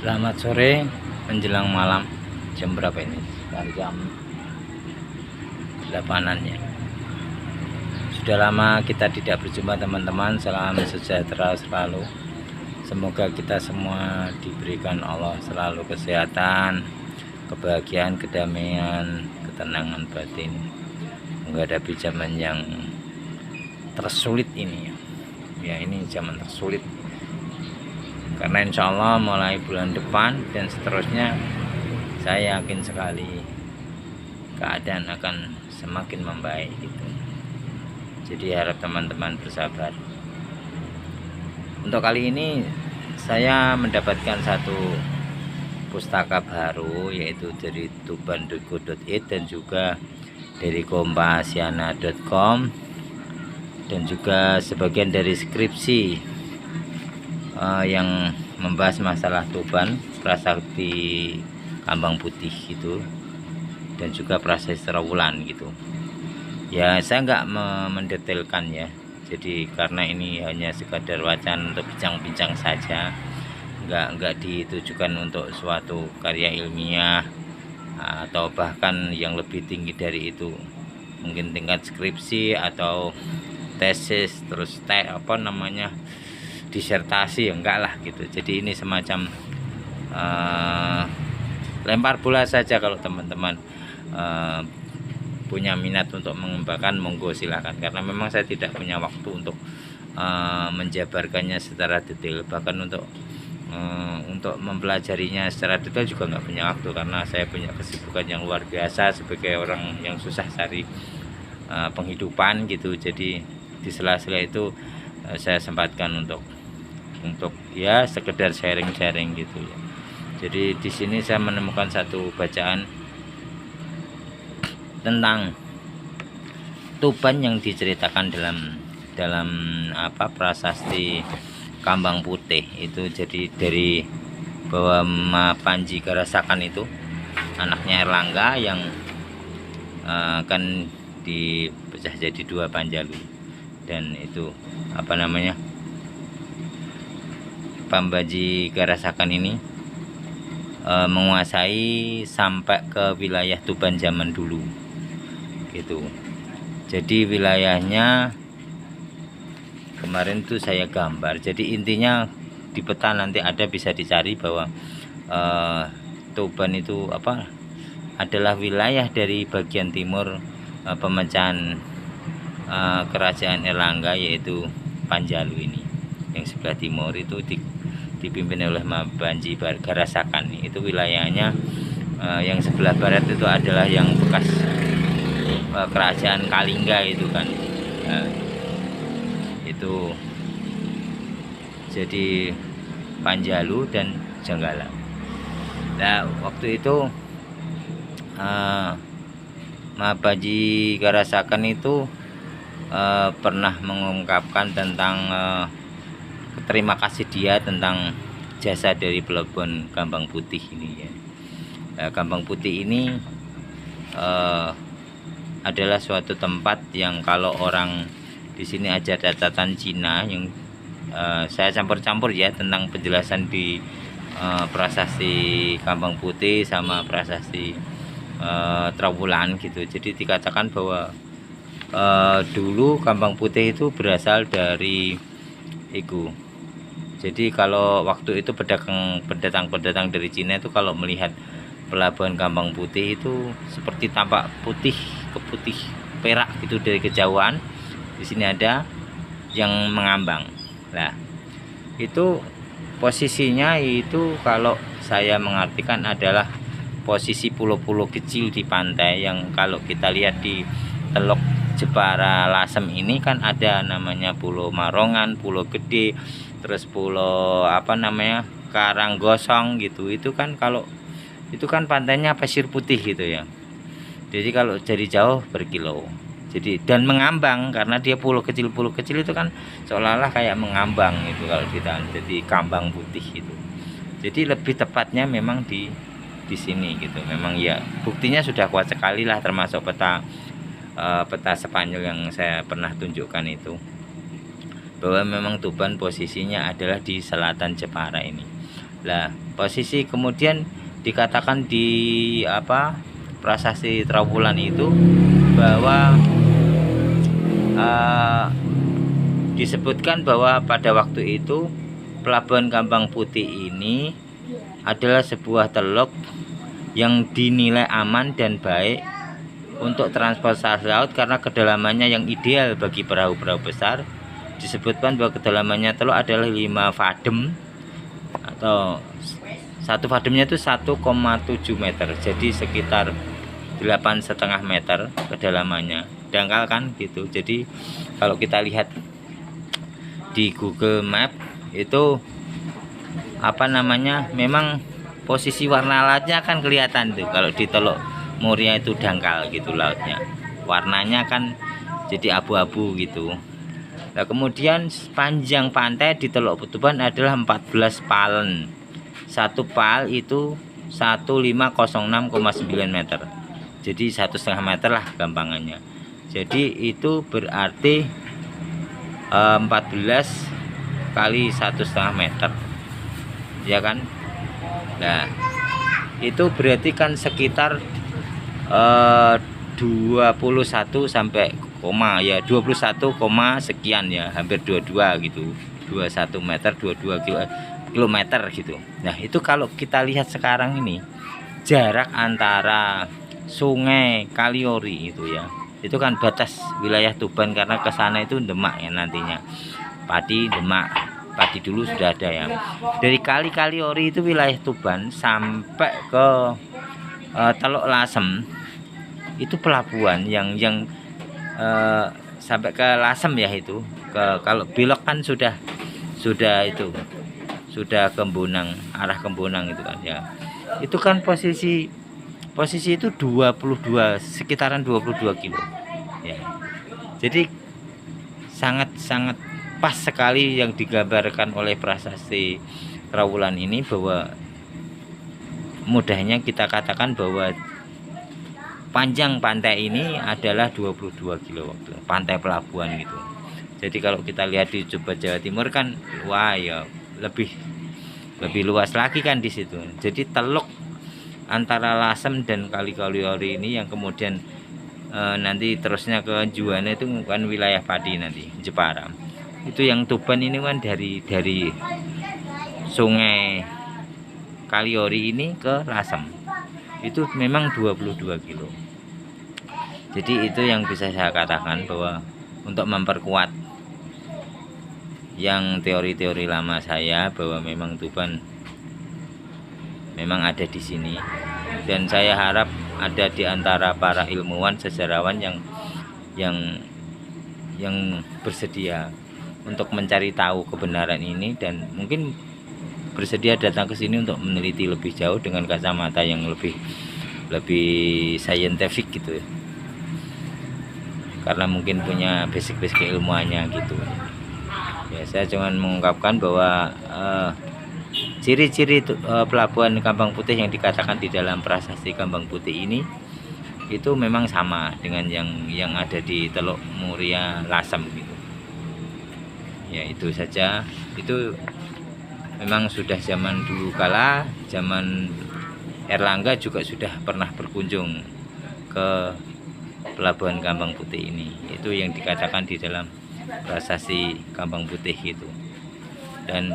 Selamat sore menjelang malam. Jam berapa ini? Sekitar jam 8-an ya. Sudah lama kita tidak berjumpa teman-teman. Salam sejahtera selalu. Semoga kita semua diberikan Allah selalu kesehatan, kebahagiaan, kedamaian, ketenangan batin menghadapi zaman yang tersulit ini ya. Ini zaman tersulit, karena insya Allah mulai bulan depan dan seterusnya saya yakin sekali keadaan akan semakin membaik gitu. Jadi harap teman-teman bersabar. Untuk kali ini saya mendapatkan satu pustaka baru, yaitu dari tuban.co.id dan juga dari kompasiana.com, dan juga sebagian dari skripsi yang membahas masalah Tuban, prasakti Kambang Putih gitu, dan juga prasasti Trawulan gitu ya. Saya nggak mendetailkan ya, jadi karena ini hanya sekadar wacana untuk bincang-bincang saja, nggak ditujukan untuk suatu karya ilmiah atau bahkan yang lebih tinggi dari itu, mungkin tingkat skripsi atau tesis, terus disertasi ya, enggak lah gitu. Jadi ini semacam lempar bola saja. Kalau teman-teman punya minat untuk mengembangkan, monggo silahkan, karena memang saya tidak punya waktu untuk menjabarkannya secara detail, bahkan untuk mempelajarinya secara detail juga nggak punya waktu, karena saya punya kesibukan yang luar biasa sebagai orang yang susah cari penghidupan gitu. Jadi di sela-sela itu saya sempatkan untuk ya sekedar sharing-sharing gitu ya. Jadi di sini saya menemukan satu bacaan tentang Tuban yang diceritakan dalam prasasti Kambang Putih itu. Jadi dari bahwa Panji Karasakan itu anaknya Erlangga yang akan dipecah jadi 2 Panjalu, dan itu Panji Karasakan ini menguasai sampai ke wilayah Tuban zaman dulu gitu. Jadi wilayahnya kemarin tuh saya gambar. Jadi intinya di peta nanti ada, bisa dicari bahwa Tuban itu adalah wilayah dari bagian timur pemecahan kerajaan Erlangga, yaitu Panjalu ini. Yang sebelah timur itu dipimpin oleh Panji Karasakan. Itu wilayahnya. Yang sebelah barat itu adalah yang bekas kerajaan Kalingga itu kan. Itu jadi Panjalu dan Jenggala. Nah, waktu itu Panji Karasakan itu pernah mengungkapkan tentang terima kasih dia tentang jasa dari pelabuhan Kambang Putih ini ya. Nah, Kambang Putih ini adalah suatu tempat yang kalau orang di sini ada catatan Cina yang saya campur-campur ya tentang penjelasan di prasasti Kambang Putih sama prasasti Trawulan gitu. Jadi dikatakan bahwa dulu Kambang Putih itu berasal dari Jadi kalau waktu itu pendatang dari Cina itu kalau melihat pelabuhan Kambang Putih itu seperti tampak putih perak gitu dari kejauhan. Di sini ada yang mengambang. Nah, itu posisinya itu kalau saya mengartikan adalah posisi pulau-pulau kecil di pantai, yang kalau kita lihat di Teluk Jepara Lasem ini kan ada namanya Pulau Marongan, Pulau Gede, terus pulau Karanggosong gitu. Itu kan kalau itu kan pantainya pasir putih gitu ya. Jadi kalau dari jauh berkilo. Jadi dan mengambang, karena dia pulau kecil itu kan seolah-olah kayak mengambang itu kalau kita. Jadi Kambang Putih itu. Jadi lebih tepatnya memang di sini gitu. Memang ya buktinya sudah kuat sekali lah, termasuk peta Spanyol yang saya pernah tunjukkan itu, bahwa memang Tuban posisinya adalah di selatan Jepara ini. Nah, posisi kemudian dikatakan di prasasti Trawulan itu bahwa disebutkan bahwa pada waktu itu Pelabuhan Kambang Putih ini adalah sebuah teluk yang dinilai aman dan baik untuk transportasi laut karena kedalamannya yang ideal bagi perahu-perahu besar. Disebutkan bahwa kedalamannya teluk adalah 5 fadem, atau satu fademnya itu 1,7 meter, jadi sekitar 8,5 meter kedalamannya. Dangkal kan gitu. Jadi kalau kita lihat di Google Map itu memang posisi warna lautnya kan kelihatan tuh. Kalau di Teluk Muria itu dangkal gitu lautnya, warnanya kan jadi abu-abu gitu. Nah, kemudian panjang pantai di Teluk Betuban adalah 14 palen. Satu pal itu 1506,9 meter, jadi 1,5 meter lah gampangannya. Jadi itu berarti 14 kali 1,5 meter, ya kan. Nah, itu berarti kan sekitar 21 sampai 21, sekian ya, hampir 22 gitu, 21 meter, 22 kilometer gitu. Nah, itu kalau kita lihat sekarang ini jarak antara Sungai Kaliori itu ya, itu kan batas wilayah Tuban, karena ke sana itu Demak ya nantinya. Padi Demak, padi dulu sudah ada ya. Dari Kali Kaliori itu wilayah Tuban sampai ke Teluk Lasem itu pelabuhan yang sampai ke Lasem ya, itu kalau belok kan sudah itu sudah Kembonang, arah Kembonang itu kan ya. Itu kan posisi itu 22, sekitaran 22 kilo ya. Jadi sangat pas sekali yang digambarkan oleh prasasti Trawulan ini, bahwa mudahnya kita katakan bahwa panjang pantai ini adalah 22 kilo waktu pantai pelabuhan gitu. Jadi kalau kita lihat di Jawa Timur kan, wah ya lebih luas lagi kan di situ. Jadi teluk antara Lasem dan Kali Kaliori ini yang kemudian nanti terusnya ke Juwana itu kan wilayah padi nanti Jepara. Itu yang Tuban ini kan dari Sungai Kaliori ini ke Lasem itu memang 22 kilo. Jadi itu yang bisa saya katakan, bahwa untuk memperkuat yang teori-teori lama saya, bahwa memang Tuban memang ada di sini, dan saya harap ada di antara para ilmuwan sejarawan yang bersedia untuk mencari tahu kebenaran ini, dan mungkin bersedia datang ke sini untuk meneliti lebih jauh dengan kacamata yang lebih scientific gitu ya. Karena mungkin punya basic keilmuannya gitu. Ya, saya cuma mengungkapkan bahwa ciri-ciri pelabuhan Kambang Putih yang dikatakan di dalam prasasti Kambang Putih ini itu memang sama dengan yang ada di Teluk Muria Lasem gitu. Ya, itu saja. Itu memang sudah zaman dulu kala, zaman Erlangga juga sudah pernah berkunjung ke pelabuhan Kambang Putih ini. Itu yang dikatakan di dalam prasasti Kambang Putih itu. Dan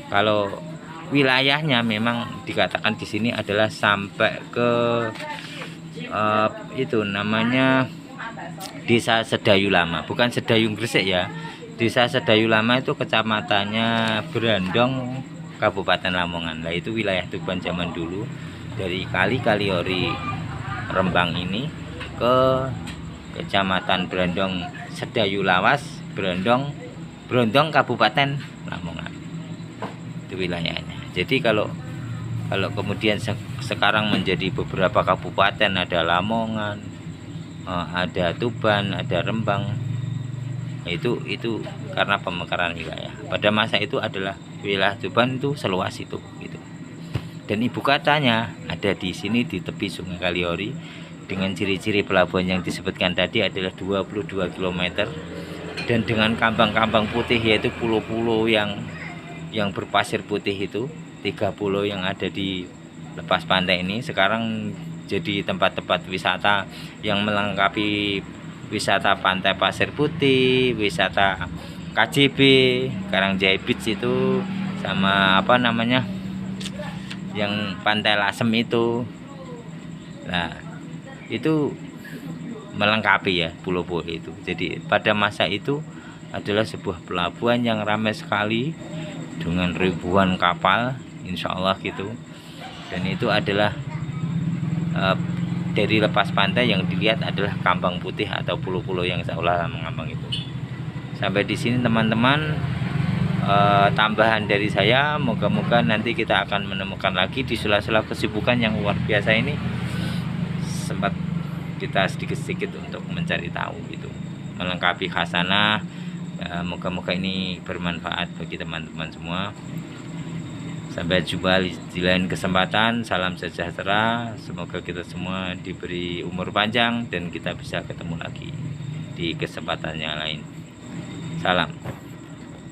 kalau wilayahnya memang dikatakan di sini adalah sampai ke itu namanya Desa Sedayu Lama, bukan Sedayung Gresik ya. Desa Sedayu Lama itu kecamatannya Brandong, Kabupaten Lamongan. Nah, itu wilayah Tuban zaman dulu, dari Kali Kaliori Rembang ini ke Kecamatan Brandong Sedayu Lawas, Brondong, Kabupaten Lamongan. Itu wilayahnya. Jadi kalau kemudian sekarang menjadi beberapa kabupaten, ada Lamongan, ada Tuban, ada Rembang, itu karena pemekaran wilayah. Pada masa itu adalah wilayah Tuban itu seluas itu gitu. Dan ibu kotanya ada di sini di tepi Sungai Kaliori, dengan ciri-ciri pelabuhan yang disebutkan tadi adalah 22 km, dan dengan kambang-kambang putih, yaitu pulau-pulau yang berpasir putih itu 3 pulau yang ada di lepas pantai ini sekarang jadi tempat-tempat wisata yang melengkapi wisata pantai Pasir Putih, wisata KJB, Karangjaya Beach itu, sama apa namanya yang Pantai Lasem itu. Nah, itu melengkapi ya pulau-pulau itu. Jadi pada masa itu adalah sebuah pelabuhan yang ramai sekali dengan ribuan kapal, insya Allah gitu. Dan itu adalah dari lepas pantai yang dilihat adalah Kambang Putih atau pulau-pulau yang seolah mengambang itu. Sampai di sini teman-teman, tambahan dari saya, moga-moga nanti kita akan menemukan lagi di sela-sela kesibukan yang luar biasa ini, sempat kita sedikit-sedikit untuk mencari tahu itu, melengkapi khasanah. Moga-moga ini bermanfaat bagi teman-teman semua. Sampai jumpa di lain kesempatan. Salam sejahtera, semoga kita semua diberi umur panjang dan kita bisa ketemu lagi di kesempatan yang lain. Salam.